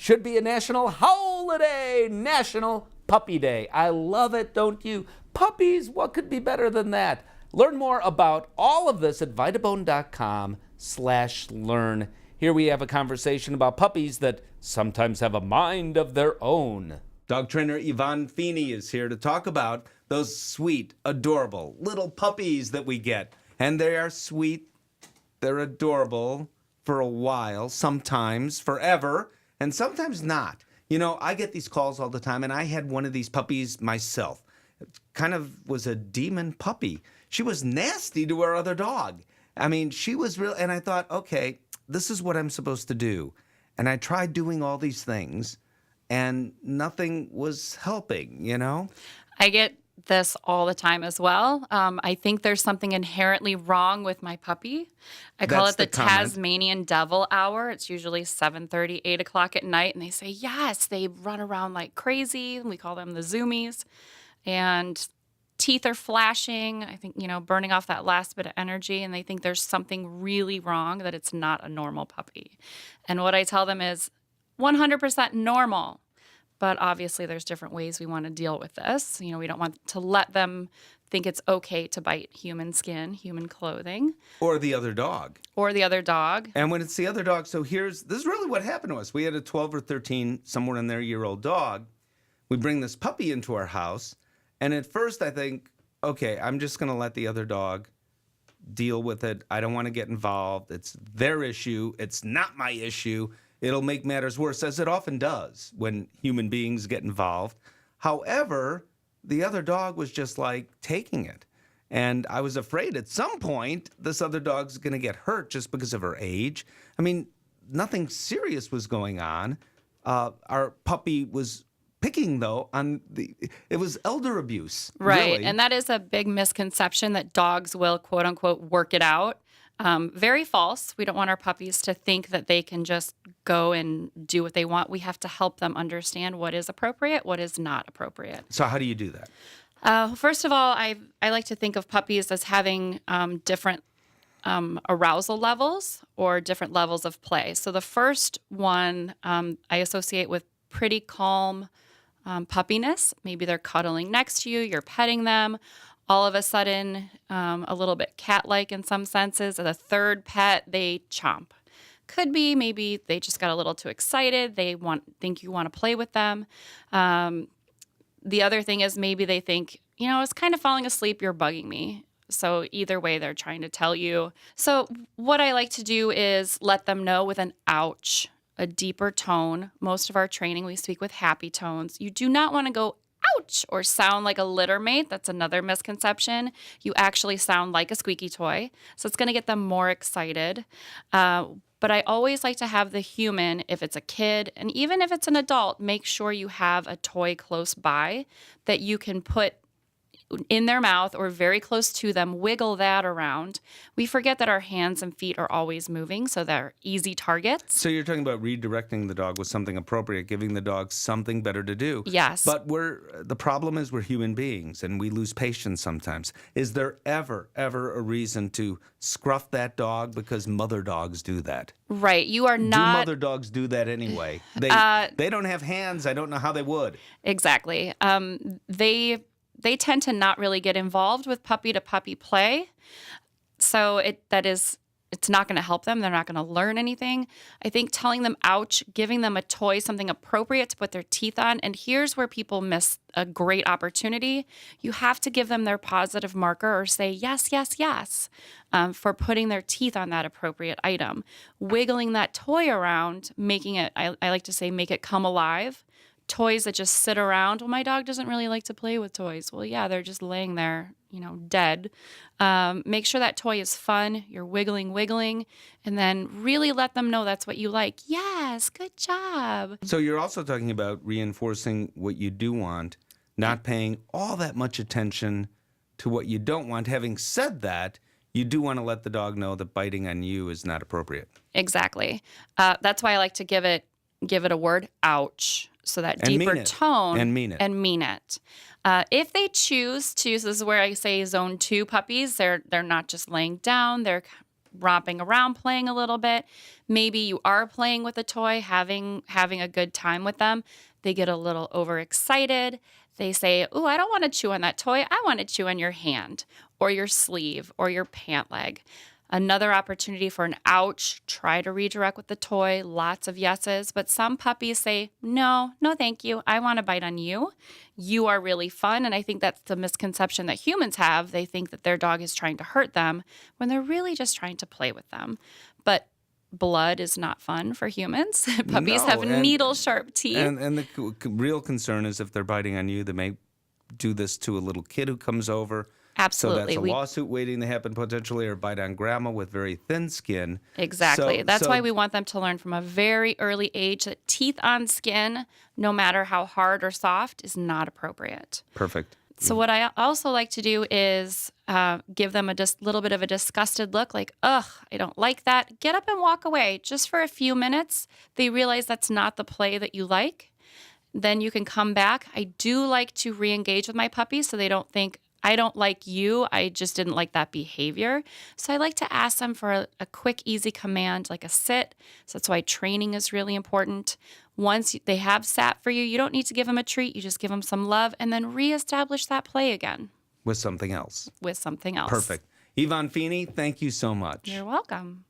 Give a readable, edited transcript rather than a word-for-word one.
should be a national holiday, National Puppy Day. I love it, don't you? Puppies, what could be better than that? Learn more about all of this at vitabone.com/learn. Here we have a conversation about puppies that sometimes have a mind of their own. Dog trainer Yvonne Feeney is here to talk about those sweet, adorable little puppies that we get. And they are sweet, they're adorable for a while, sometimes forever, and sometimes not. You know, I get these calls all the time, and I had one of these puppies myself. It kind of was a demon puppy. She was nasty to our other dog. I mean, she was real, and I thought, okay, this is what I'm supposed to do. And I tried doing all these things, and nothing was helping, you know? I get this all the time as well. I think there's something inherently wrong with my puppy. I call it the Tasmanian devil hour. It's usually 7:30, 8 o'clock at night. And they say, yes, they run around like crazy. We call them the zoomies. And teeth are flashing. I think, burning off that last bit of energy. And they think there's something really wrong, that it's not a normal puppy. And what I tell them is 100% normal. But obviously, there's different ways we want to deal with this. We don't want to let them think it's okay to bite human skin, human clothing. Or the other dog. And when it's the other dog, this is really what happened to us. We had a 12 or 13, somewhere in there, year-old dog. We bring this puppy into our house. And at first, I think, okay, I'm just going to let the other dog deal with it. I don't want to get involved. It's their issue. It's not my issue. It'll make matters worse, as it often does when human beings get involved. However, the other dog was just like taking it. And I was afraid at some point this other dog's going to get hurt just because of her age. I mean, nothing serious was going on. Our puppy was picking, though, it was elder abuse. Right. Really. And that is a big misconception, that dogs will, quote unquote, work it out. Very false. We don't want our puppies to think that they can just go and do what they want. We have to help them understand what is appropriate, what is not appropriate. So how do you do that? First of all, I like to think of puppies as having different arousal levels or different levels of play. So the first one I associate with pretty calm puppiness. Maybe they're cuddling next to you, you're petting them. All of a sudden, a little bit cat-like in some senses. The third pet, they chomp. Could be maybe they just got a little too excited. They think you want to play with them. The other thing is maybe they think, I was kind of falling asleep, you're bugging me. So either way, they're trying to tell you. So what I like to do is let them know with an ouch, a deeper tone. Most of our training, we speak with happy tones. You do not want to go ouch or sound like a litter mate. That's another misconception. You actually sound like a squeaky toy. So it's going to get them more excited. But I always like to have the human, if it's a kid, and even if it's an adult, make sure you have a toy close by that you can put in their mouth or very close to them, wiggle that around. We forget that our hands and feet are always moving, so they're easy targets. So you're talking about redirecting the dog with something appropriate, giving the dog something better to do. Yes. But the problem is we're human beings, and we lose patience sometimes. Is there ever a reason to scruff that dog because mother dogs do that? Right. You are not... Do mother dogs do that anyway? They don't have hands. I don't know how they would. Exactly. They tend to not really get involved with puppy-to-puppy play, so it's not going to help them. They're not going to learn anything. I think telling them ouch, giving them a toy, something appropriate to put their teeth on, and here's where people miss a great opportunity. You have to give them their positive marker or say yes, yes, yes for putting their teeth on that appropriate item. Wiggling that toy around, making it, I like to say, make it come alive. Toys that just sit around. Well, my dog doesn't really like to play with toys. Well, yeah, they're just laying there, dead. Make sure that toy is fun. You're wiggling, and then really let them know that's what you like. Yes, good job. So you're also talking about reinforcing what you do want, not paying all that much attention to what you don't want. Having said that, you do want to let the dog know that biting on you is not appropriate. Exactly. That's why I like to give it a word, ouch. So that deeper tone. And mean it. If they choose to, so this is where I say zone 2 puppies, they're not just laying down, they're romping around, playing a little bit. Maybe you are playing with a toy, having a good time with them. They get a little overexcited. They say, "Ooh, I don't want to chew on that toy. I want to chew on your hand or your sleeve or your pant leg." Another opportunity for an ouch, try to redirect with the toy, lots of yeses. But some puppies say, no, thank you. I want to bite on you. You are really fun. And I think that's the misconception that humans have. They think that their dog is trying to hurt them when they're really just trying to play with them. But blood is not fun for humans. Puppies have needle-sharp teeth. And the real concern is if they're biting on you, they may do this to a little kid who comes over. Absolutely. So that's a lawsuit waiting to happen potentially, or bite on grandma with very thin skin. Exactly. That's why we want them to learn from a very early age that teeth on skin, no matter how hard or soft, is not appropriate. Perfect. So what I also like to do is give them a little bit of a disgusted look, like, ugh, I don't like that. Get up and walk away just for a few minutes. They realize that's not the play that you like. Then you can come back. I do like to re-engage with my puppies so they don't think, I don't like you, I just didn't like that behavior. So I like to ask them for a quick, easy command, like a sit. So that's why training is really important. Once they have sat for you, you don't need to give them a treat. You just give them some love and then reestablish that play again. With something else. With something else. Perfect. Yvonne Feeney, thank you so much. You're welcome.